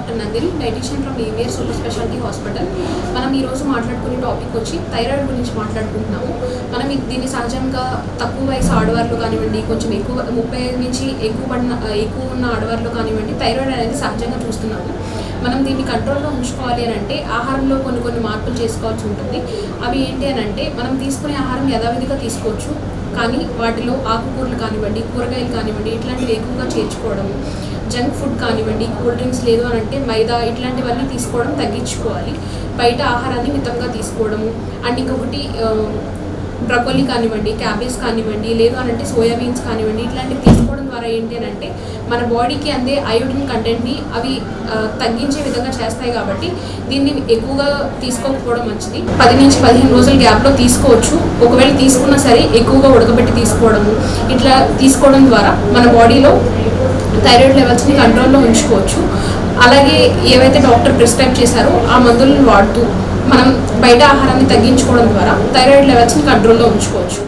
Doctor Nandini, dietitian from EVR super speciality hospital. మనం ఈరోజు మాట్లాడుకునే టాపిక్ వచ్చి థైరాయిడ్ గురించి మాట్లాడుకుంటున్నాము. మనం దీన్ని సహజంగా తక్కువ వయసు ఆడవారిలో కానివ్వండి, కొంచెం ఎక్కువ 35 నుంచి ఎక్కువ ఉన్న ఆడవారిలో కానివ్వండి, థైరాయిడ్ అనేది సహజంగా చూస్తున్నాము. మనం దీన్ని కంట్రోల్లో ఉంచుకోవాలి అని అంటే ఆహారంలో కొన్ని మార్పులు చేసుకోవాల్సి ఉంటుంది. అవి ఏంటి అని అంటే మనం తీసుకునే ఆహారం యథావిధిగా తీసుకోవచ్చు, కానీ వాటిలో ఆకుకూరలు కానివ్వండి, కూరగాయలు కానివ్వండి, ఇట్లాంటివి ఎక్కువగా చేర్చుకోవడము, జంక్ ఫుడ్ కానివ్వండి, కూల్ డ్రింక్స్ లేదు అని అంటే మైదా ఇట్లాంటివన్నీ తీసుకోవడం తగ్గించుకోవాలి. బయట ఆహారాన్ని మితంగా తీసుకోవడము. అండ్ ఇంకొకటి బ్రకోలీ కానివ్వండి, క్యాబేజ్ కానివ్వండి, లేదు అని అంటే సోయాబీన్స్ కానివ్వండి, ఇట్లాంటివి తీసుకోవడం ద్వారా ఏంటి అని అంటే మన బాడీకి అందే అయోడిన్ కంటెంట్ని అవి తగ్గించే విధంగా చేస్తాయి. కాబట్టి దీన్ని ఎక్కువగా తీసుకోకపోవడం మంచిది. 10 నుంచి 15 రోజుల గ్యాప్లో తీసుకోవచ్చు. ఒకవేళ తీసుకున్నా సరే ఎక్కువగా ఉడకబెట్టి తీసుకోవడము, ఇట్లా తీసుకోవడం ద్వారా మన బాడీలో థైరాయిడ్ లెవెల్స్ని కంట్రోల్లో ఉంచుకోవచ్చు. అలాగే ఏవైతే డాక్టర్ ప్రిస్క్రైబ్ చేశారో ఆ మందులను వాడుతూ మనం బయట ఆహారాన్ని తగ్గించుకోవడం ద్వారా థైరాయిడ్ లెవెల్స్ని కంట్రోల్లో ఉంచుకోవచ్చు.